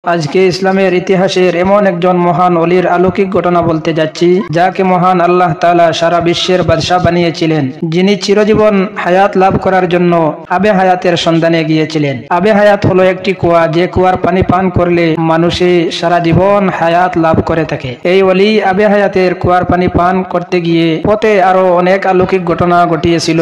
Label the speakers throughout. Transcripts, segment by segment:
Speaker 1: আজকে ইসলামের ইতিহাসের এমন একজন মহান ওলির অলৌকিক ঘটনা বলতে যাচ্ছি, যাকে মহান আল্লাহ তাআলা সারা বিশ্বের বাদশাহ বানিয়েছিলেন, যিনি চিরজীবন হায়াত লাভ করার জন্য আবে হায়াতের সন্ধানে গিয়েছিলেন। আবে হায়াত হলো একটি কুয়া, যে কুয়ার পানি পান করলে মানুষে সারা জীবন হায়াত লাভ করে থাকে। এই ওলি আবে হায়াতের কুয়ার পানি পান করতে গিয়ে পথে আরো অনেক অলৌকিক ঘটনা ঘটিয়েছিল।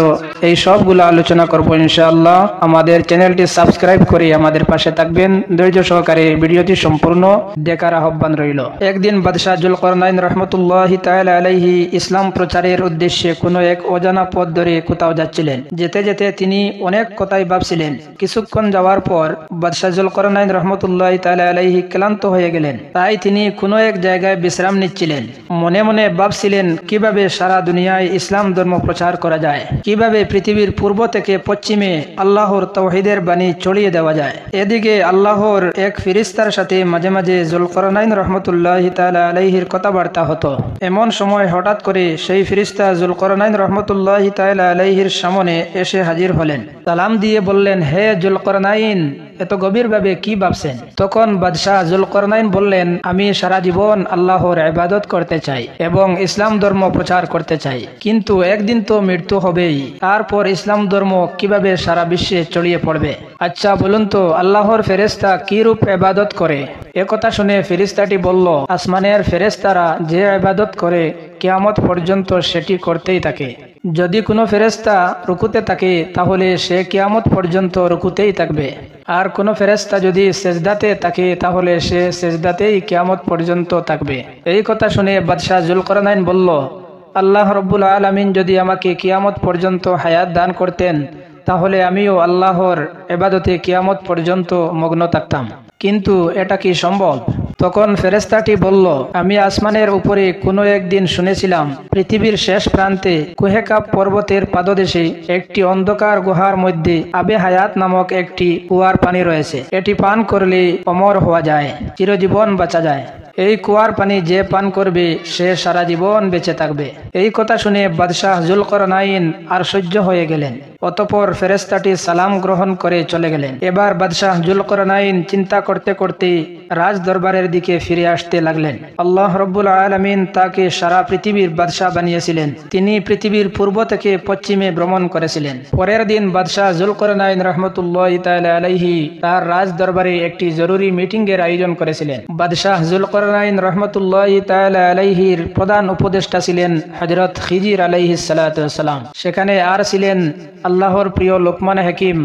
Speaker 1: এই সবগুলো আলোচনা করবো ইনশাআল্লাহ। আমাদের চ্যানেলটি সাবস্ক্রাইব করে আমাদের পাশে থাকবেন। ধৈর্য সহকারে ভিডিওটি সম্পূর্ণ দেখার আহ্বান রইল। একদিন বাদশাহ জুলকরনাইন রহমতুল্লাহি তাআলা আলাইহি ইসলাম প্রচারের উদ্দেশ্যে কোনো এক অজানা পথ ধরে কোথাও যাচ্ছিলেন। যেতে যেতে তিনি অনেক কথাই ভাবছিলেন। কিছুক্ষণ যাওয়ার পর বাদশাহ জুলকরনাইন রহমতুল্লাহি তাআলা আলাইহি ক্লান্ত হয়ে গেলেন। তাই তিনি কোনো এক জায়গায় বিশ্রাম নিচ্ছিলেন। মনে মনে ভাবছিলেন কিভাবে সারা দুনিয়ায় ইসলাম ধর্ম প্রচার করা যায়, কিভাবে পৃথিবীর পূর্ব থেকে পশ্চিমে আল্লাহর তাওহীদের বাণী ছড়িয়ে দেওয়া যায়। এদিকে আল্লাহর এক ফেরেশতার সাথে মাঝে মাঝে জুলকরনাইন রহমতুল্লাহি তাআলা আলাইহির কথাবার্তা হতো। এমন সময় হঠাৎ করে সেই ফেরেশতা জুলকরনাইন রহমতুল্লাহি তাআলা আলাইহির সামনে এসে হাজির হলেন। সালাম দিয়ে বললেন, হে জুলকরনাইন, এত গভীরভাবে কি ভাবছেন? তখন বাদশাহ জুলকরনাইন বললেন, আমি সারা জীবন আল্লাহর ইবাদত করতে চাই এবং ইসলাম ধর্ম প্রচার করতে চাই, কিন্তু একদিন তো মৃত্যু হবেই। তারপর ইসলাম ধর্ম কিভাবে সারা বিশ্বে ছড়িয়ে পড়বে? আচ্ছা বলুন তো, আল্লাহর ফেরেশতা কি রূপ ইবাদত করে? একথা শুনে ফেরেশতাটি বলল, আসমানের ফেরেশতারা যে ইবাদত করে কিয়ামত পর্যন্ত সেটি করতেই থাকে। যদি কোনো ফেরেশতা রুকুতে থাকে তাহলে সে কিয়ামত পর্যন্ত রুকুতেই থাকবে, আর কোনো ফেরেশতা যদি সেজদাতে থাকে তাহলে সে সেজদাতেই কিয়ামত পর্যন্ত থাকবে। এই কথা শুনে বাদশাহ জুলকরনাইন বলল, আল্লাহ রব্বুল আলামিন যদি আমাকে কিয়ামত পর্যন্ত হায়াত দান করতেন তাহলে আমিও আল্লাহর ইবাদতে কিয়ামত পর্যন্ত মগ্ন থাকতাম, কিন্তু এটা কি সম্ভব? তখন ফেরেশতাটি বলল, আমি আসমানের উপরে কোনো একদিন শুনেছিলাম পৃথিবীর শেষ প্রান্তে কুহেকাব পর্বতের পাদদেশে একটি অন্ধকার গুহার মধ্যে আবে হায়াত নামক একটি কুয়ার পানি রয়েছে। এটি পান করলে অমর হওয়া যায়, চিরজীবন বাঁচা যায়। এই কুয়ার পানি যে পান করবে সে সারা জীবন বেঁচে থাকবে। এই কথা শুনে বাদশাহ জুলকরনাইন আর সহ্য হয়ে গেলেন। অতঃপর ফেরেশতাটি সালাম গ্রহণ করে চলে গেলেন। এবার বাদশাহ জুলকরনাইন চিন্তা করতে করতে রাজ দরবারের দিকে ফিরে আসতে লাগলেন। আল্লাহ রব্বুল আলামিন তাকে সারা পৃথিবীর বাদশাহ বানিয়েছিলেন। তিনি পৃথিবীর পূর্ব থেকে পশ্চিমে ভ্রমণ করেছিলেন। পরের দিন বাদশাহ জুলকরনাইন রহমতুল্লাহি তাআলা আলাইহি তার রাজ দরবারে একটি জরুরি মিটিং এর আয়োজন করেছিলেন। বাদশাহ জুলকরনাইন রহমতুল্লাহি তাআলা আলাইহির প্রধান উপদেষ্টা ছিলেন হযরত খিজির আলাইহিস সালাতু ওয়াস সালাম। সেখানে আর ছিলেন আল্লাহর প্রিয় লোকমান হাকিম,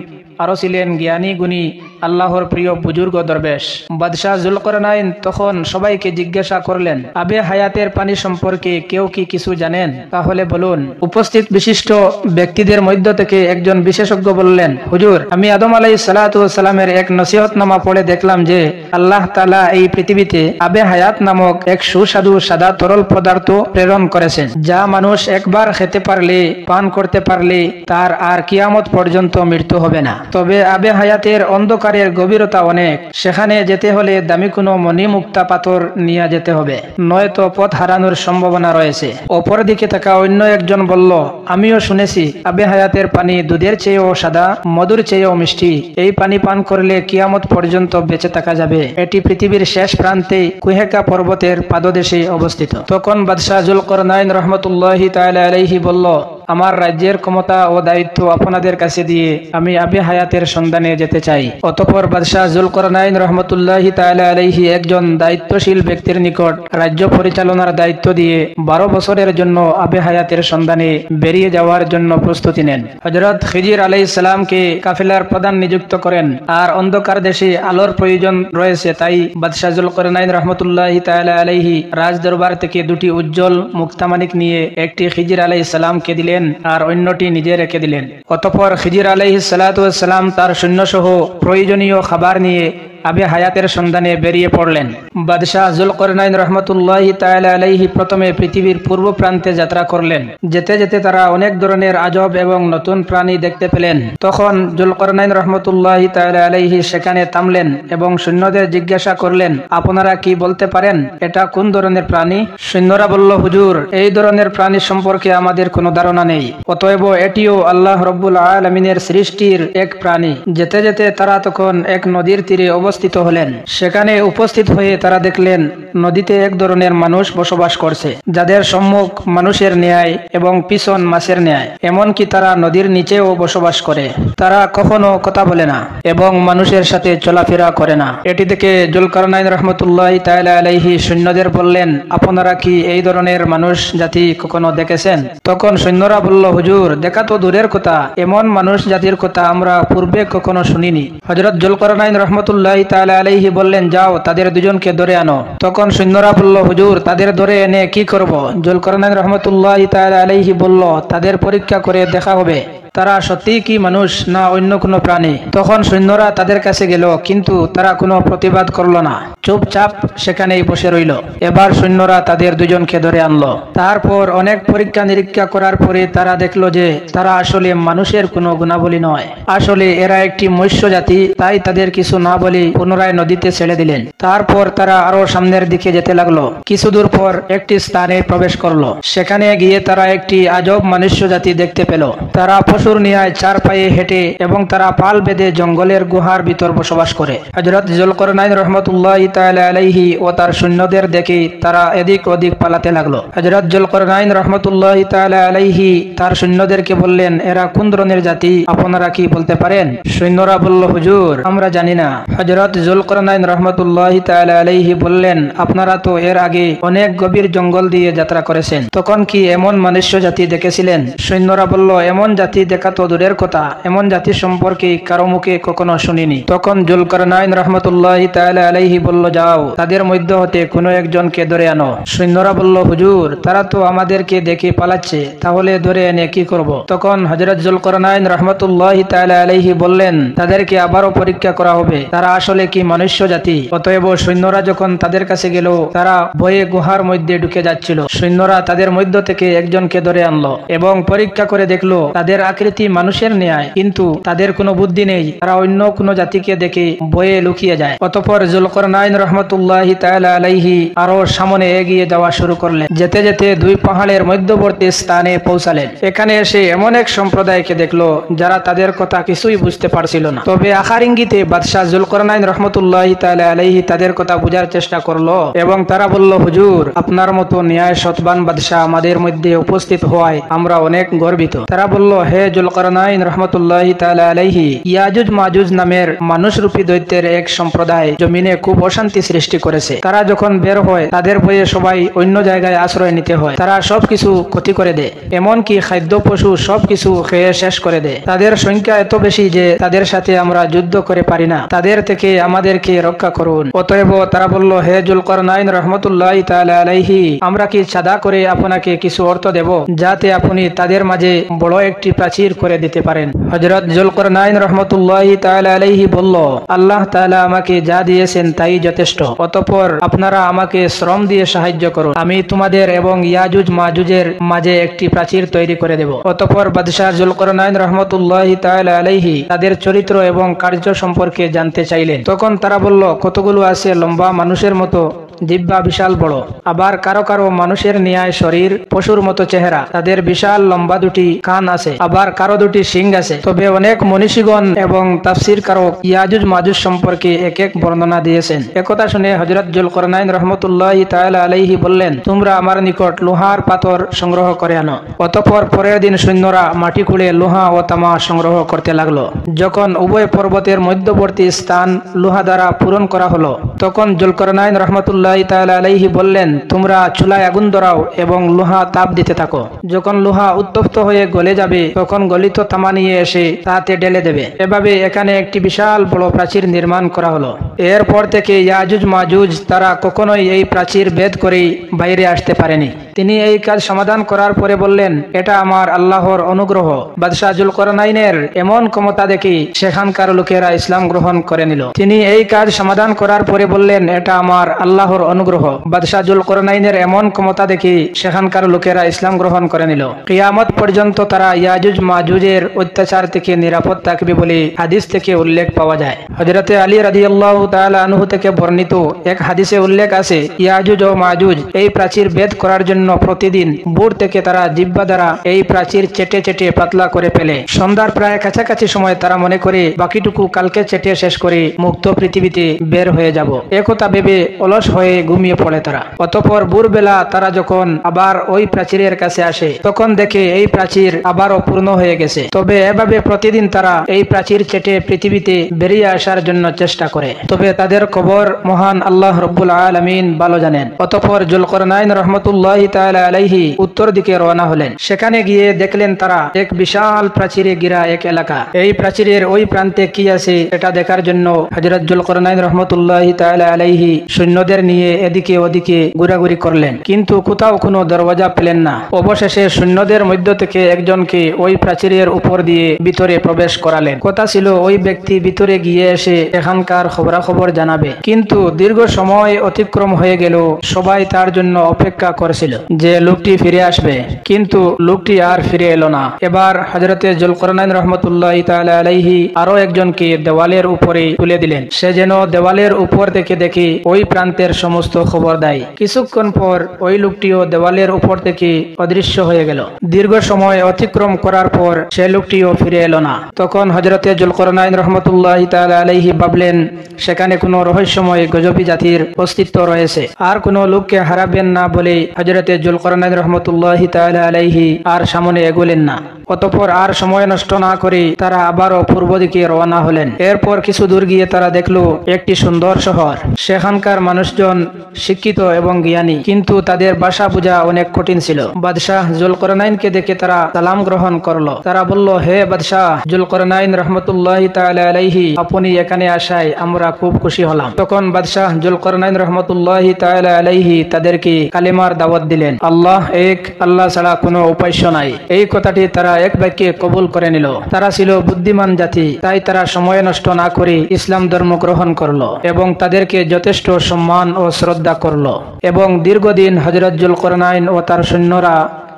Speaker 1: আরো ছিলেন জ্ঞানী গুণী আল্লাহর প্রিয় বুজুর্গ দরবেশ। বাদশাহ জুলকরনাইন তখন সবাইকে জিজ্ঞাসা করলেন, আবে হায়াতের পানি সম্পর্কে কেউ কি কিছু জানেন? তাহলে বলুন। উপস্থিত বিশিষ্ট ব্যক্তিদের মধ্য থেকে একজন বিশেষজ্ঞ বললেন, হুজুর, আমি আদম আলাইহিস সালাতু ওয়াস সালামের এক নসিহতনামা পড়ে দেখলাম যে আল্লাহ তাআলা এই পৃথিবীতে আবে হায়াত নামক এক সুস্বাদু সাদা তরল পদার্থ প্রেরণ করেছেন, যা মানুষ একবার খেতে পারলে, পান করতে পারলে তার আর কিয়ামত পর্যন্ত মৃত্যু হবে না। তবে আবে হায়াতের অন্ধকারের গভীরতা অনেক, সেখানে যেতে হলে দামি কোনো মণিমুক্তা পাথর নিয়ে যেতে হবে, নয়তো পথ হারানোর সম্ভাবনা রয়েছে। অপরদিকে থাকা অন্য একজন বলল, আমিও শুনেছি আবে হায়াতের পানি দুধের চেয়েও সাদা, মধুর চেয়েও মিষ্টি। এই পানি পান করলে কিয়ামত পর্যন্ত বেঁচে থাকা যাবে। এটি পৃথিবীর শেষ প্রান্তে কুহেকা পর্বতের পাদদেশে অবস্থিত। তখন বাদশাহ জুলকরনাইন রহমতুল্লাহি তাআলা আলাইহি বলল, আমার রাজ্যের ক্ষমতা ও দায়িত্ব আপনাদের কাছে দিয়ে আমি আবে হায়াতের সন্ধানে যেতে চাই। অতঃপর বাদশাহ জুলকরনাইন রহমতুল্লাহি তাআলা আলাইহি একজন দায়িত্বশীল ব্যক্তির নিকট রাজ্য পরিচালনার দায়িত্ব দিয়ে 12 বছরের জন্য আবে হায়াতের সন্ধানে বেরিয়ে যাওয়ার জন্য প্রস্তুতি নেন। হযরত খিজির আলাইহিস সালামকে কাফেলার প্রধান নিযুক্ত করেন। আর অন্ধকার দেশে আলোর প্রয়োজন রয়েছে, তাই বাদশাহ জুলকরনাইন রহমতুল্লাহি তাআলা আলাইহি রাজ দরবার থেকে দুটি উজ্জ্বল মুক্তামানিক নিয়ে একটি খিজির আলাইহিস সালামকে দিলেন আর অন্যটি নিজে রেখে দিলেন। অতঃপর খিজির আলাইহিস সালাতু ওয়াস সালাম তার সৈন্যসহ প্রয়োজনীয় খাবার নিয়ে আবে হায়াতের সন্ধানে বেরিয়ে পড়লেন। বাদশাহ জুলকরনাইন রহমতুল্লাহি তাআলা আলাইহি প্রথমে পৃথিবীর পূর্ব প্রান্তে যাত্রা করলেন। যেতে যেতে তারা অনেক ধরনের আজব এবং নতুন প্রাণী দেখতে পেলেন। তখন জুলকরনাইন রহমতুল্লাহি তাআলা আলাইহি সেখানে থামলেন এবং সৈন্যদের জিজ্ঞাসা করলেন, আপনারা কি বলতে পারেন এটা কোন ধরনের প্রাণী? সৈন্যরা বলল, হুজুর, এই ধরনের প্রাণী সম্পর্কে আমাদের কোনো ধারণা নেই, অতএব এটিও আল্লাহ রব্বুল আলামিনের সৃষ্টির এক প্রাণী। যেতে যেতে তারা তখন এক নদীর তীরে অবস্থিত অবস্থিত হলেন। সেখানে উপস্থিত হয়ে তারা দেখলেন নদীতে এক ধরনের মানুষ বসবাস করছে, যাদের সম্মুখ মানুষের ন্যায় এবং পিছন মাছের ন্যায়। এমনকি তারা নদীর নিচেও বসবাস করে। তারা কখনো কথা বলে না এবং মানুষের সাথে চলাফেরা করে না। এটি থেকে জুলকারনাইন রহমতুল্লাহি তাআলা আলাইহি সৈন্যদের বললেন, আপনারা কি এই ধরনের মানুষ জাতি কখনো দেখেছেন? তখন সৈন্যরা বলল, হুজুর, দেখা তো দূরের কথা, এমন মানুষ জাতির কথা আমরা পূর্বে কখনো শুনিনি। হযরত জুলকারনাইন রহমতুল্লাহি তাআলা আলাইহি বললেন, যাও তাদের দুজনকে ধরে আনো। তখন সৈন্যরা বলল, হুজুর, তাদের ধরে এনে কি করব? জুলকারনাইন রহমতুল্লাহি তাআলা আলাইহি বলল, তাদের পরীক্ষা করে দেখা হবে তারা সত্যিই কি মানুষ না অন্য কোনো প্রাণী। তখন সৈন্যরা তাদের কাছে গেল, কিন্তু তারা কোনো প্রতিবাদ করল না, চুপচাপ সেখানেই বসে রইল। এবার সৈন্যরা তাদের দুজনকে ধরে আনলো। তারপর অনেক পরীক্ষা নিরীক্ষা করার পরে তারা দেখলো যে তারা আসলে মানুষের কোনো গুণাবলী নয়, আসলে এরা একটি মৎস্য জাতি। তাই তাদের কিছু না বলে পুনরায় নদীতে ছেড়ে দিলেন। তারপর তারা আরো সামনের দিকে যেতে লাগলো। কিছু দূর পর একটি স্থানে প্রবেশ করলো। সেখানে গিয়ে তারা একটি আজব মনুষ্য জাতি দেখতে পেল। তারা পশুর ন্যায় চার পায়ে হেঁটে এবং তারা পাল বেঁধে জঙ্গলের গুহার ভিতর বসবাস করে। হযরত জুলকারনাইন রহমতুল্লাহি তাআলা আলাইহি ও তার সৈন্যদের দেখে তারা এদিক ওদিক পালাতে লাগলো। হযরত জুলকারনাইন রহমতুল্লাহি তাআলা আলাইহি তার সৈন্যদেরকে বললেন, এরা কোন ধরনের জাতি, আপনারা কি বলতে পারেন? সৈন্যরা বলল, হুজুর, আমরা জানি না। হযরত জুলকারনাইন রহমতুল্লাহি তাআলা আলাইহি বললেন, আপনারা তো এর আগে অনেক গভীর জঙ্গল দিয়ে যাত্রা করেছেন, তখন কি এমন মনুষ্য জাতি দেখেছিলেন? সৈন্যরা বলল, এমন জাতি দেখা তো দূরের কথা, এমন জাতি সম্পর্কে কারো মুখে কখনো শুনিনি। তখন জুলকারনাইন রহমতুল্লাহি তাআলা আলাইহি বলল, যাও তাদের মধ্যে হতে কোনো একজনকে ধরে আনো। সৈন্যরা বলল, হুজুর, তারা তো আমাদেরকে দেখে পালাচ্ছে, তাহলে ধরে এনে কি করব? তখন হযরত জুলকারনাইন রহমতুল্লাহি তাআলা আলাইহি বললেন, তাদেরকে আবারও পরীক্ষা করা হবে, তারা আসলে কি মনুষ্য জাতি। অতএব সৈন্যরা যখন তাদের কাছে গেল, তারা ভয়ে গুহার মধ্যে ঢুকে যাচ্ছিল। সৈন্যরা তাদের মধ্য থেকে একজনকে ধরে আনলো এবং পরীক্ষা করে দেখলো তাদের আকৃতি মানুষের ন্যায়, কিন্তু তাদের কোনো বুদ্ধি নেই। তারা অন্য কোনো জাতিকে দেখে ভয়ে লুকিয়ে যায়। অতঃপর জুলকারনাইন রহমতুল্লাহি তাআলা আলাইহি আরো সামনে এগিয়ে যাওয়া শুরু করলেন। যেতে যেতে দুই পাহাড়ের মধ্যবর্তী স্থানে পৌঁছালেন। এখানে এসে এমন এক সম্প্রদায়কে দেখলো যারা তাদের কথা কিছুই বুঝতে পারছিল না। তবে আখার ইঙ্গিতে বাদশাহ জুলকারনাইন রহমতুল্লাহি তাআলা আলাইহি তাদের কথা বোঝার চেষ্টা করলো এবং তারা বলল, হুজুর, আপনার মতো ন্যায় সৎবান বাদশাহ আমাদের মধ্যে উপস্থিত হওয়ায় আমরা অনেক গর্বিত। তারা বলল, হে জুলকারনাইন রহমতুল্লাহি তাআলা আলাইহি, ইয়াজুজ মাজুজ নামের মানুষরূপী দৈত্যের এক সম্প্রদায় জমিনে খুব অশান্তি সৃষ্টি করেছে। তারা যখন বের হয় তাদের ভয়ে সবাই অন্য জায়গায় আশ্রয় নিতে হয়। তারা সবকিছু ক্ষতি করে দেয়, এমনকি খাদ্য পশু সবকিছু খেয়ে শেষ করে দেয়। তাদের সংখ্যা এত বেশি যে তাদের সাথে আমরা যুদ্ধ করে পারি না, তাদের থেকে আমাদেরকে রক্ষা করুন। অতএব তারা বলল, হে জুলকারনাইন রহমতুল্লাহি তাআলা আলাইহি, আমরা কি সাদা করে আপনাকে কিছু অর্থ দেব, যাতে আপনি তাদের মাঝে বড় একটি প্রাচীর করে দিতে পারেন। হযরত জুলকারনাইন রহমতুল্লাহি তাআলা আলাইহি বলল, আল্লাহ তাআলা আমাকে যা দিয়েছেন তাই যথেষ্ট। অতঃপর আপনারা আমাকে শ্রম দিয়ে সাহায্য করুন, আমি তোমাদের এবং ইয়াজুজ মাজুজের মাঝে একটি প্রাচীর তৈরি করে দেব। অতঃপর বাদশাহ জুলকারনাইন রহমতুল্লাহি তাআলা আলাইহি তাদের চরিত্র এবং কার্য সম্পর্কে জানতে চাইলেন। তখন তারা বলল, কতগুলো আছে লম্বা মানুষের মতো, জিহ্বা বিশাল বড়, আবার কারো কারো মানুষের ন্যায় শরীর, পশুর মতো চেহারা, তাদের বিশাল লম্বা দুটি কান আছে, আবার কারো দুটি শিং আছে। তবে অনেক মনীষীগণ এবং তাফসীর কারক ইয়াজুজ মাজুজ সম্পর্কে এক এক বর্ণনা দিয়েছেন। একথা শুনে হযরত জুলকারনাইন রহমতুল্লাহি তাআলা আলাইহি বললেন, তোমরা আমার নিকট লোহার পাথর সংগ্রহ করে আনো। অতঃপর পরের দিন সৈন্যরা মাটি খুঁড়ে লোহা ও তামা সংগ্রহ করতে লাগলো। যখন উভয় পর্বতের মধ্যবর্তী স্থান লোহা দ্বারা পূরণ করা হলো, তখন জুলকারনাইন রহমতুল্লাহি তাআলা আলাইহি বললেন, তোমরা চুলায় আগুন ধরাও এবং লোহা তাপ দিতে থাকো। যখন লোহা উত্তপ্ত হয়ে গলে যাবে, তখন গলিত তামা নিয়ে এসে তাতে ঢেলে দেবে। এভাবে এখানে একটি বিশাল বড় প্রাচীর নির্মাণ করা হলো। এরপর থেকে ইয়াজুজ মাজুজ তারা কখনোই এই প্রাচীর ভেদ করেই বাইরে আসতে পারেনি। তিনি এই কাজ সমাধান করার পরে বললেন, এটা আমার আল্লাহর অনুগ্রহ। বাদশাহ জুলকারনাইনের এমন ক্ষমতা দেখে সেখানকার লোকেরা ইসলাম গ্রহণ করে নিল। তিনি এই কাজ সমাধান করার পরে বললেন, এটা আমার আল্লাহর অনুগ্রহ। বাদশাহ জুলকারনাইনের এমন ক্ষমতা দেখে সেখানকার লোকেরা ইসলাম গ্রহণ করে নিল। কিয়ামত পর্যন্ত তারা ইয়াজুজ মাজুজের অত্যাচার থেকে নিরাপদ থাকবে বলে হাদিস থেকে উল্লেখ পাওয়া যায়। হযরতে আলী রাদিয়াল্লাহু তাআলা আনহু থেকে বর্ণিত এক হাদিসে উল্লেখ আছে, ইয়াজুজ ও মাজুজ এই প্রাচীর ভেদ করার জন্য জন্য প্রতিদিন ভোর থেকে তারা জিহ্বা দ্বারা এই প্রাচীর চেটে চেটে পাতলা করে ফেলে। সন্ধ্যার প্রায় কাছাকাছি সময় তারা মনে করে বাকিটুকু কালকে চেটে শেষ করে মুক্ত পৃথিবীতে বের হয়ে যাব। একথা ভেবে অলস হয়ে ঘুমিয়ে পড়ে তারা। অতঃপর ভোরবেলা তারা যখন আবার ওই প্রাচীরের কাছে আসে তখন দেখে এই প্রাচীর আবারও পূর্ণ হয়ে গেছে। তবে এভাবে প্রতিদিন তারা এই প্রাচীর চেটে পৃথিবীতে বেরিয়ে আসার জন্য চেষ্টা করে। তবে তাদের খবর মহান আল্লাহ রব্বুল আলামিন ভালো জানেন। অতঃপর জুলকরনাইন রহমতুল্লাহি তাআলা আলাইহি উত্তর দিকে রওনা হলেন। সেখানে গিয়ে দেখলেন তারা এক বিশাল প্রাচীরে ঘেরা এক এলাকা। এই প্রাচীরের ওই প্রান্তে কি আছে এটা দেখার জন্য হযরত জুলকরনাইন রহমতুল্লাহি তাআলা আলাইহি সৈন্যদের নিয়ে এদিকে ওদিকে ঘোরাঘুরি করলেন, কিন্তু কোথাও কোনো দরওয়াজা পেলেন না। অবশেষে সৈন্যদের মধ্য থেকে একজনকে ওই প্রাচীরের উপর দিয়ে ভিতরে প্রবেশ করালেন। কথা ছিল ওই ব্যক্তি ভিতরে গিয়ে এসে এখানকার খবরাখবর জানাবে, কিন্তু দীর্ঘ সময় অতিক্রম হয়ে গেল। সবাই তার জন্য অপেক্ষা করেছিল যে লোকটি ফিরে আসবে, কিন্তু লোকটি আর ফিরে এলো না। এবার হযরতে জুলকরনাইন রহমতুল্লাহি তাআলা আলাইহি আরো একজনকে দেওয়ালের উপরে তুলে দিলেন। সে যেন দেওয়ালের উপর থেকে দেখে ওই প্রান্তের সমস্ত খবর দেয়। কিছুক্ষণ পর ওই লোকটিও দেওয়ালের উপর থেকে অদৃশ্য হয়ে গেল। দীর্ঘ সময় অতিক্রম করার পর সে লোকটিও ফিরে এলো না। তখন হযরতে জুলকরনাইন রহমতুল্লাহি তাআলা আলাইহি ভাবলেন সেখানে কোনো রহস্যময় গজবী জাতির অস্তিত্ব রয়েছে। আর কোনো লোককে হারাবেন না বলে হযরতে জুলকরনাইন রহমতুল্লাহি তাআলা আলাইহি আর সামনে এগোলেন না। অতঃপর আর সময় নষ্ট না করে তারা আবারও পূর্ব দিকে রওনা হলেন। এরপর কিছু দূর গিয়ে তারা দেখল একটি সুন্দর শহর। সেখানকার মানুষজন শিক্ষিত এবং জ্ঞানী, কিন্তু তাদের ভাষা বোঝা অনেক কঠিন ছিল। বাদশাহ জুলকরনাইনকে দেখে তারা সালাম গ্রহণ করলো। তারা বলল, হে বাদশাহ জুলকরনাইন রহমতুল্লাহি তাআলা আলাইহি, আপনি এখানে আসায় আমরা খুব খুশি হলাম। তখন বাদশাহ জুলকরনাইন রহমতুল্লাহি তাআলা আলাইহি তাদেরকে কালেমার দাওয়াত দিলেন। আল্লাহ এক, আল্লাহ ছাড়া কোনো উপাস্য নাই। এই কথাটি তারা এক বাক্যে কবুল করে নিল। তারা ছিল বুদ্ধিমান জাতি, তাই তারা সময় নষ্ট না করে ইসলাম ধর্ম গ্রহণ করলো এবং তাদেরকে যথেষ্ট সম্মান ও শ্রদ্ধা করলো। এবং দীর্ঘদিন হযরত জুলকরনাইন ও তার সৈন্যরা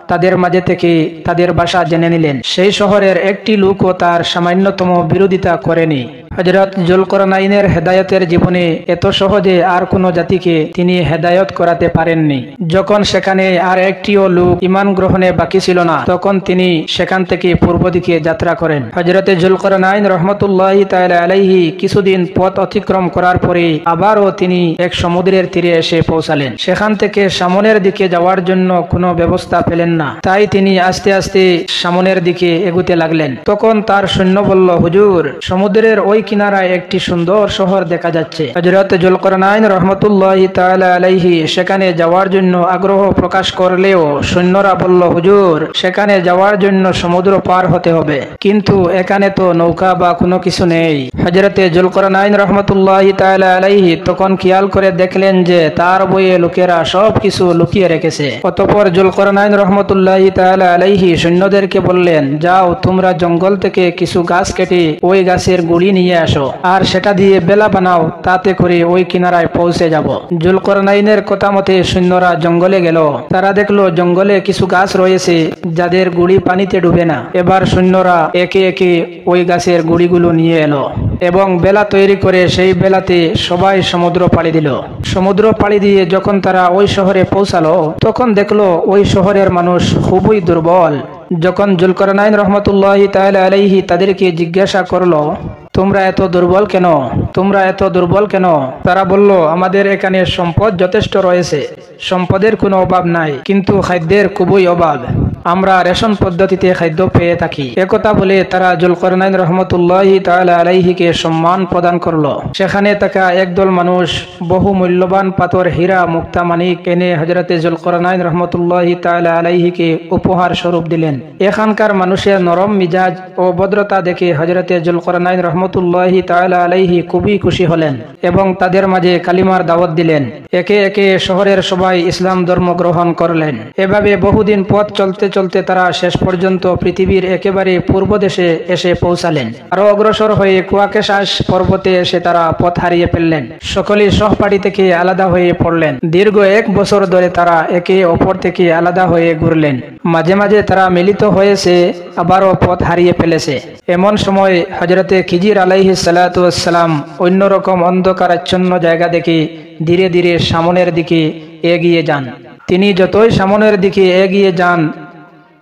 Speaker 1: তাদের মাঝে থেকে তাদের ভাষা জেনে নিলেন। সেই শহরের একটি লোকও তার সামান্যতম বিরোধিতা করেনি। হযরত জুলকরনাইনের হেদায়েতের জীবনে এত সহজে আর কোনো জাতিকে তিনি হেদায়েত করাতে পারেননি। যখন সেখানে আর একটিও লোক ঈমান গ্রহণে বাকি ছিল না, তখন তিনি সেখান থেকে পূর্ব দিকে যাত্রা করেন। হযরতে জুলকরনাইন রহমতুল্লাহি তাআলা আলাইহি কিছুদিন পথ অতিক্রম করার পরে আবারও তিনি এক সমুদ্রের তীরে এসে পৌঁছালেন। সেখান থেকে সামনের দিকে যাওয়ার জন্য কোনো ব্যবস্থা পেলেন না, তাই তিনি আস্তে আস্তে সামনের দিকে এগুতে লাগলেন। তখন তার সৈন্য বলল, হুজুর, সমুদ্রের ওই কিনারায় একটি সুন্দর শহর দেখা যাচ্ছে। হযরত জুলকরনাইন রহমতুল্লাহি তাআলা আলাইহি সেখানে যাওয়ার জন্য আগ্রহ প্রকাশ করলেও সৈন্যরা বলল, হুজুর, সেখানে যাওয়ার জন্য সমুদ্র পার হতে হবে, কিন্তু এখানে তো নৌকা বা কোনো কিছু নেই। হযরতে জুলকরনাইন রহমতুল্লাহি তাআলা আলাইহি তখন খেয়াল করে দেখলেন যে তার বইয়ে লোকেরা সব কিছু লুকিয়ে রেখেছে। অতঃপর জুলকরনাইন রহমতুল্লাহি তাআলা আলাইহি সৈন্যদেরকে বললেন, যাও, তোমরা জঙ্গল থেকে কিছু গাছ কেটে ওই গাছের গুড়ি নিয়ে আসো আর সেটা দিয়ে বেলা বানাও, তাতে করে ওই কিনারায় পৌঁছে যাব। জুলকরনাইনের কথা মতে সৈন্যরা জঙ্গলে গেল। তারা দেখলো জঙ্গলে কিছু গাছ রয়েছে যাদের গুড়ি পানিতে ডুবে না। এবার সৈন্যরা একে একে ওই গাছের গুড়িগুলো নিয়ে এলো এবং বেলা তৈরি করে সেই বেলাতে সবাই সমুদ্র পাড়ি দিল। সমুদ্র পাড়ি দিয়ে যখন তারা ওই শহরে পৌঁছালো, তখন দেখলো ওই শহরের মানুষ খুবই দুর্বল। যখন জুলকরনাইন রহমতুল্লাহি তাআলা আলাইহি তাদেরকে জিজ্ঞাসা করলো, তোমরা এত দুর্বল কেন? তোমরা এত দুর্বল কেন? তারা বলল, আমাদের এখানে সম্পদ যথেষ্ট রয়েছে, সম্পদের কোনো অভাব নাই, কিন্তু খাদ্যের খুবই অভাব। আমরা রেশন পদ্ধতিতে খাদ্য পেয়ে থাকি। একথা বলে তারা জুলকরনাইন রহমতুল্লাহি তাআলা আলাইহিকে সম্মান প্রদান করলো। সেখানে থাকা একদল মানুষ বহু মূল্যবান পাথর, হীরা, মুক্তা, মানিক এনে হযরতে জুলকরনাইন রহমতুল্লাহি তাআলা আলাইহিকে উপহার স্বরূপ দিলেন। এখানকার মানুষের নরম মিজাজ ও ভদ্রতা দেখে হযরতে জুলকরনাইন রহমতুল্লাহি তাআলা আলাইহি খুবই খুশি হলেন এবং তাদের মাঝে কালিমার দাওয়াত দিলেন। একে একে শহরের সবাই ইসলাম ধর্ম গ্রহণ করলেন। এভাবে বহুদিন পথ চলতে চলতে তারা শেষ পর্যন্ত পৃথিবীর একেবারে পূর্ব দেশে এসে পৌঁছালেন। আরো অগ্রসর হয়ে কুয়াকেশাস পর্বতে এসে তারা পথ হারিয়ে ফেললেন। সকলেই সহপাঠী থেকে আলাদা হয়ে পড়লেন। দীর্ঘ 1 বছর ধরে তারা একে অপর থেকে আলাদা হয়ে ঘুরলেন। মাঝে মাঝে তারা মিলিত হয়েছে, আবারও পথ হারিয়ে ফেলেছে। এমন সময় হযরতে খিজির আলাইহিস সালাতু ওয়াস সালাম অন্যরকম অন্ধকারাচ্ছন্ন জায়গা দেখে ধীরে ধীরে সামনের দিকে এগিয়ে যান। তিনি যতই সামনের দিকে এগিয়ে যান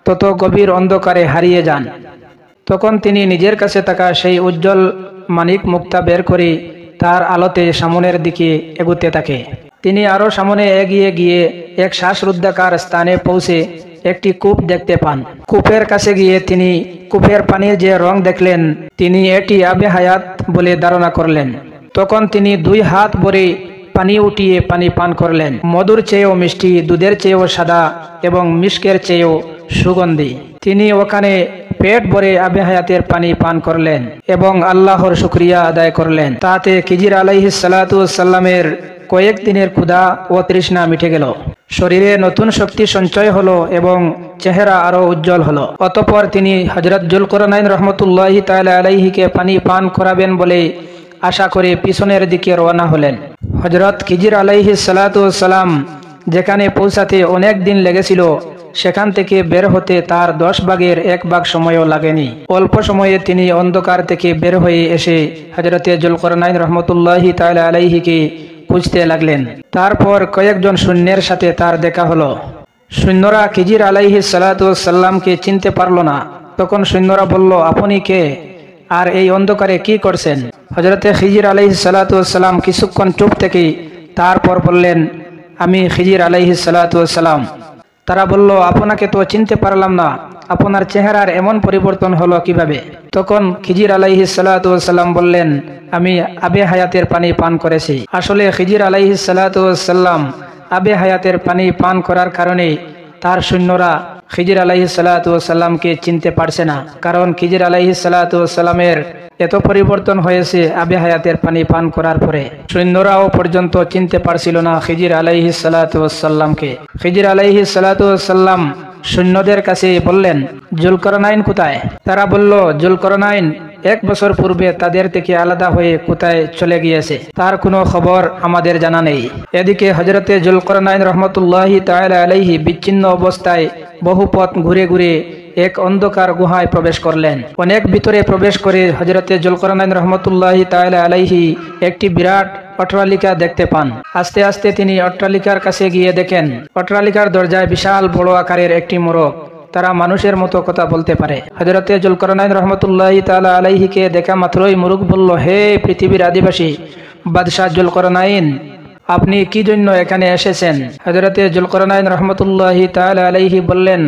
Speaker 1: তত গভীর অন্ধকারে হারিয়ে যান। তখন তিনি নিজের কাছে থাকা সেই উজ্জ্বল মানিক মুক্তা বের করে তার আলোতে সামনের দিকে এগুতে থাকে। তিনি আরো সামনে এগিয়ে গিয়ে এক শ্বাসরুদ্ধাকার স্থানে পৌঁছে একটি কূপ দেখতে পান। কূপের কাছে গিয়ে তিনি কূপের পানির যে রং দেখলেন, তিনি এটি আবে হায়াত বলে ধারণা করলেন। তখন তিনি 2 হাত ভরে পানি উঠিয়ে পানি পান করলেন। মধুর চেয়েও মিষ্টি, দুধের চেয়েও সাদা এবং মিষ্কের চেয়েও সুগন্ধি। তিনি ওখানে পেট ভরে আবে হায়াতের পানি পান করলেন এবং আল্লাহর শুকরিয়া আদায় করলেন। তাতে খিজির আলাইহিস সালাতু ওয়াস সালামের কয়েক দিনের ক্ষুধা ও তৃষ্ণা মিটে গেল। শরীরে নতুন শক্তি সঞ্চয় হলো এবং চেহারা আরো উজ্জ্বল হলো। অতঃপর তিনি হযরত যুলকরনাইন রহমতুল্লাহি তাআলা আলাইহিকে পানি পান করাবেন বলে আশা করে পিছনের দিকে রওনা হলেন। হযরত খিজির আলাইহিস সালাতু ওয়াস সালাম যেখানে পৌঁছাতে অনেক দিন লেগেছিল, সেখান থেকে বের হতে তার 10 ভাগের 1 ভাগ সময়ও লাগেনি। অল্প সময়ে তিনি অন্ধকার থেকে বের হয়ে এসে হযরতে যুলকরনাইন রহমতুল্লাহি তাআলা আলাইহিকে খুঁজতে লাগলেন। তারপর কয়েকজন সৈন্যের সাথে তার দেখা হলো। সৈন্যরা খিজির আলাইহিস সালাতু ওয়াস সালামকে চিনতে পারল না। তখন সৈন্যরা বলল, আপনি কে আর এই অন্ধকারে কি করছেন? হযরতে খিজির আলাইহিস সালাতু ওয়াস সালাম কিছুক্ষণ চুপ থেকে তারপর বললেন, আমি খিজির আলাইহিস সালাতু ওয়াস সালাম। তারা বলল, আপনাকে তো চিনতে পারলাম না, আপনার চেহারার এমন পরিবর্তন হলো কিভাবে? তখন খিজির আলাইহিস সালাতু ওয়াস সালাম বললেন, আমি আবে হায়াতের পানি পান করেছি। আসলে খিজির আলাইহিস সালাতু ওয়াস সালাম আবে হায়াতের পানি পান করার কারণে তার সৈন্যরা খিজির আলাইহিস সালাতু ওয়াস সালামকে চিনতে পারছে না, কারণ খিজির আলাইহিস সালাতু ওয়াস সালামের এত পরিবর্তন হয়েছে আবে হায়াতের পানি পান করার পরে। সৈন্যরাও পর্যন্ত চিনতে পারছিল না খিজির আলাইহিস সালাতু ওয়াস সালামকে। খিজির আলাইহিস সালাতু ওয়াস সালাম সৈন্যদের কাছে বললেন, যুলকরনাইন কোথায়? তারা বলল, যুলকরনাইন 1 বছর পূর্বে তাদের থেকে আলাদা হয়ে কোথায় চলে গিয়েছে, তার কোনো খবর আমাদের জানা নেই। এদিকে হযরতে যুলকরনাইন রহমতুল্লাহি তাআলা আলাইহি বিচ্ছিন্ন অবস্থায় বহু পথ ঘুরে ঘুরে এক অন্ধকার গুহায় প্রবেশ করলেন। অনেক ভিতরে প্রবেশ করে হযরতে যুলকরনাইন রহমতুল্লাহি তাআলা আলাইহি একটি বিরাট অট্টালিকা দেখতে পান। আস্তে আস্তে তিনি অট্টালিকার কাছে গিয়ে দেখেন, অট্টালিকার দরজায় বিশাল বড় আকারের একটি মোরগ। তারা মানুষের মতো কথা বলতে পারে। হযরতে যুলকরনাইন রহমতুল্লাহি তাআলা আলাইহিকে দেখা মাত্রই মোরগ বলল, হে পৃথিবীর আদিবাসী বাদশাহ যুলকরনাইন, আপনি কি জন্য এখানে এসেছেন? হযরতে যুলকরনাইন রহমতুল্লাহি তাআলা আলাইহি বললেন,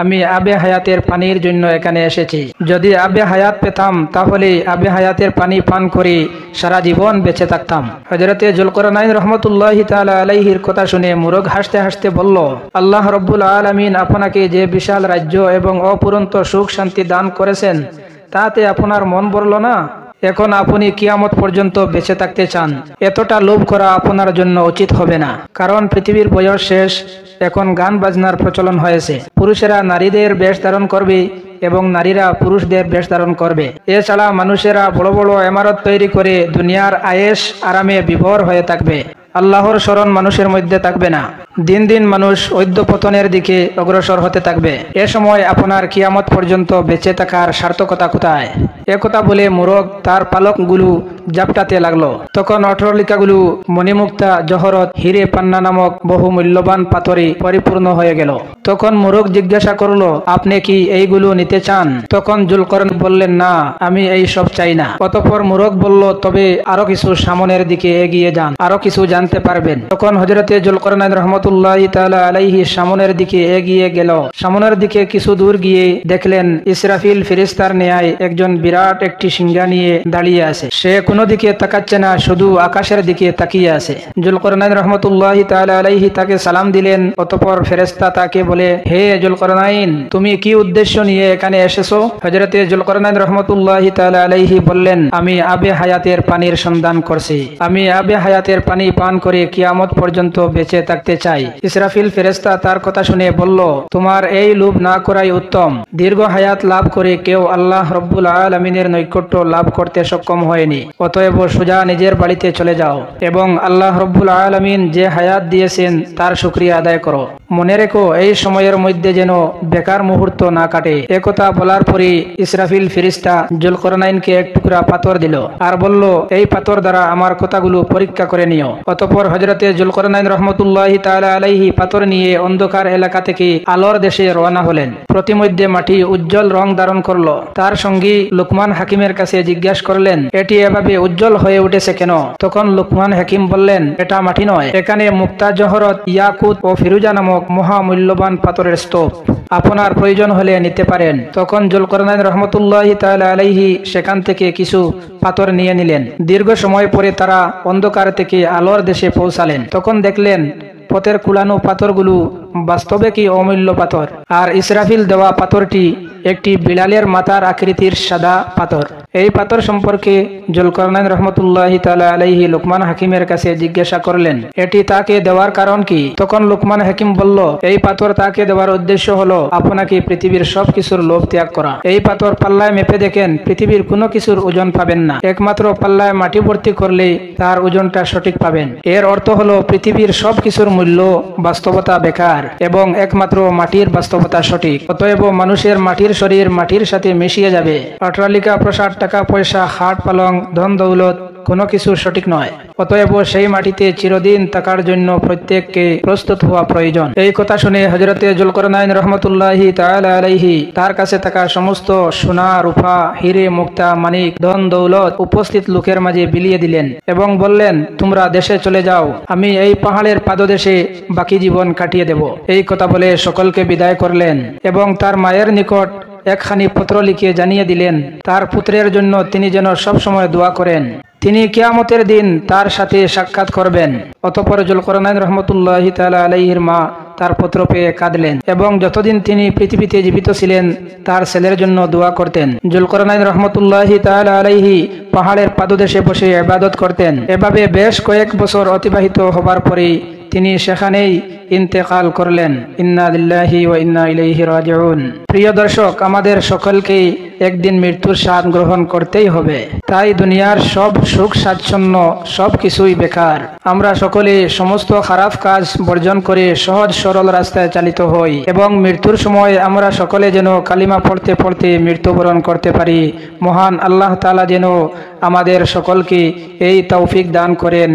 Speaker 1: আমি আবে হায়াতের পানির জন্য এখানে এসেছি। যদি আবে হায়াত পেতাম তাহলে আবে হায়াতের পানি পান করে সারা জীবন বেঁচে থাকতাম। হযরতে যুলকরনাইন রহমতুল্লাহি তাআলা আলাইহির কথা শুনে মোরগ হাসতে হাসতে বলল, আল্লাহ রব্বুল আলামিন আপনাকে যে বিশাল রাজ্য এবং অপুরন্ত সুখ শান্তি দান করেছেন, তাতে আপনার মন ভরল না? এখন আপনি কিয়ামত পর্যন্ত বেঁচে থাকতে চান? এতটা লোভ করা আপনার জন্য উচিত হবে না, কারণ পৃথিবীর বয়স শেষ। এখন গান বাজনার প্রচলন হয়েছে। পুরুষেরা নারীদের বেশ ধারণ করবে এবং নারীরা পুরুষদের বেশ ধারণ করবে। এছাড়া মানুষেরা বড় বড় ইমারত তৈরি করে দুনিয়ার আয়েশ আরামে বিভোর হয়ে থাকবে। আল্লাহর স্মরণ মানুষের মধ্যে থাকবে না। দিন দিন মানুষ অধঃপতনের দিকে অগ্রসর হতে থাকবে। এ সময় আপনার কিয়ামত পর্যন্ত বেঁচে থাকার সার্থকতা কোথায়? একথা বলে মোরগ তার পালকগুলো জাপটাতে লাগলো। তখন অট্টালিকাগুলো মণিমুক্তা, জহরত, হিরে, পান্না নামক বহু মূল্যবান পাথরে পরিপূর্ণ হয়ে গেল। তখন মোরগ জিজ্ঞাসা করলো, আপনি কি এইগুলো নিতে চান? তখন যুলকরনাইন বললেন, না, আমি এই সব চাই না। অতঃপর মোরগ বলল, তবে আরো কিছু সামনের দিকে এগিয়ে যান, আরো কিছু জানতে পারবেন। তখন হযরতে যুলকরনাইন রহমতুল্লাহি তাআলা আলাইহি সামনের দিকে এগিয়ে গেল। সামনের দিকে কিছু দূর গিয়ে দেখলেন ইসরাফিল ফেরেশতার ন্যায় একজন বিরাট একটি সিংহা নিয়ে দাঁড়িয়ে আছে। সে কোনো দিকে তাকাচ্ছে না, শুধু আকাশের দিকে তাকিয়ে আছে। যুলকরনাইন রহমতুল্লাহি তাআলা আলাইহি তাকে সালাম দিলেন। অতঃপর ফেরেশতা তাকে বলে, হে যুলকরনাইন, তুমি কি উদ্দেশ্য নিয়ে এখানে এসেছো? হযরতে যুলকরনাইন রহমতুল্লাহি তাআলা আলাইহি বললেন, আমি আবে হায়াতের পানির সন্ধান করছি। আমি আবে হায়াতের পানি পান করে কিয়ামত পর্যন্ত বেঁচে থাকতে চাই। ইসরাফিল ফেরেশতা তার কথা শুনে বলল, তোমার এই লোভ না করাই উত্তম। দীর্ঘ হায়াত লাভ করে কেউ আল্লাহ রব্বুল আলামিনের নৈকট্য লাভ করতে সক্ষম হয়নি। অতএব সোজা নিজের বাড়িতে চলে যাও এবং আল্লাহ রব্বুল আলামিন যে হায়াত দিয়েছেন তার শুকরিয়া আদায় করো। মনে রেখো এই সময়ের মধ্যে যেন বেকার মুহূর্ত না কাটে। একথা বলার পরে ইসরাফিল ফেরেশতা জুলকরনাইনকে এক টুকরা পাথর দিল আর বলল, এই পাথর দ্বারা আমার কথাগুলো পরীক্ষা করে নিও। অতঃপর হযরতে জুলকরনাইন রাহমাতুল্লাহি তাআলা আলাইহি পাথর নিয়ে অন্ধকার এলাকা থেকে আলোর দেশে রওনা হলেন। প্রতিমধ্যে মাটি উজ্জ্বল রং ধারণ করলো। তার সঙ্গী লুকমান হাকিমের কাছে জিজ্ঞাসা করলেন, এটি এভাবে উজ্জ্বল হয়ে উঠেছে কেন? তখন লুকমান হাকিম বললেন, এটা মাটি নয়, এখানে মুক্তা, জহরত, ইয়াকুত ও ফিরুজা নামক মহামূল্যবান পাথরের স্তূপ। আপনার প্রয়োজন হলে নিতে পারেন। তখন জুলকরনাইন রাহমাতুল্লাহি তাআলা আলাইহি সেখান থেকে কিছু পাথর নিয়ে নিলেন। দীর্ঘ সময় পরে তারা অন্ধকার থেকে আলোর দেশে পৌঁছালেন। তখন দেখলেন পথের কুলানো পাথরগুলো বাস্তবে কি অমূল্য পাথর, আর ইসরাফিল দেওয়া পাথরটি একটি বিড়ালের মাথার আকৃতির সাদা পাথর। এই পাথর সম্পর্কে জুলকরনাইন রাহমাতুল্লাহি তাআলা আলাইহি লুকমান হাকিমের কাছে জিজ্ঞাসা করলেন, এটি তাকে দেওয়ার কারণ কি? তখন লুকমান হাকিম বলল, এই পাথর তাকে দেওয়ার উদ্দেশ্য হলো আপনাকে পৃথিবীর সবকিছুর লোভ ত্যাগ করা। এই পাথর পাল্লায় মেপে দেখেন, পৃথিবীর কোনো কিছুর ওজন পাবেন না, একমাত্র পাল্লায় মাটি ভর্তি করলেই তার ওজনটা সঠিক পাবেন। এর অর্থ হলো পৃথিবীর সবকিছুর মূল্য বাস্তবতা বেকার এবং একমাত্র মাটির বাস্তবতা সঠিক। অতএব মানুষের মাটির শরীর মাটির সাথে মিশিয়ে যাবে। অট্টালিকা, প্রাসাদ, টাকা পয়সা, খাট পালং, ধন দৌলত কোনো কিছু সঠিক নয়। অতএব সেই মাটিতে চিরদিন থাকার জন্য প্রত্যেককে প্রস্তুত হওয়া প্রয়োজন। এই কথা শুনে হযরতে জুলকরনাইন রাহমাতুল্লাহি তাআলা আলাইহি তার কাছে থাকা সমস্ত সোনা, রূপা, হিরে, মুক্তা, মানিক, ধন দৌলত উপস্থিত লোকের মাঝে বিলিয়ে দিলেন এবং বললেন, তোমরা দেশে চলে যাও, আমি এই পাহাড়ের পাদদেশে বাকি জীবন কাটিয়ে দেব। এই কথা বলে সকলকে বিদায় করলেন এবং তার মায়ের নিকট একখানি পত্র লিখে জানিয়ে দিলেন তার পুত্রের জন্য তিনি যেন সব সময় দোয়া করেন, তিনি কিয়ামতের দিন তার সাথে সাক্ষাৎ করবেন। অতঃপর জুলকরনাইন রাহমাতুল্লাহি তাআলা আলাইহির মা তার পুত্র পেয়ে কাঁদলেন এবং যতদিন তিনি পৃথিবীতে জীবিত ছিলেন তার ছেলের জন্য দোয়া করতেন। জুলকরনাইন রাহমাতুল্লাহি তাআলা আলাইহি পাহাড়ের পাদদেশে বসে ইবাদত করতেন। এভাবে বেশ কয়েক বছর অতিবাহিত হবার পরেই তিনি সেখানেই ইন্তেকাল করলেন। ইন্না লিল্লাহি ওয়া ইন্না ইলাইহি রাজিউন। প্রিয় দর্শক, আমাদের সকলকেই একদিন মৃত্যুর স্বাদ গ্রহণ করতেই হবে। তাই দুনিয়ার সব সুখ স্বাচ্ছন্দ্য সব কিছুই বেকার। আমরা সকলে সমস্ত খারাপ কাজ বর্জন করে সহজ সরল রাস্তায় চালিত হই এবং মৃত্যুর সময় আমরা সকলে যেন কালিমা পড়তে পড়তে মৃত্যুবরণ করতে পারি। মহান আল্লাহ তাআলা যেন আমাদের সকলকে এই তৌফিক দান করেন।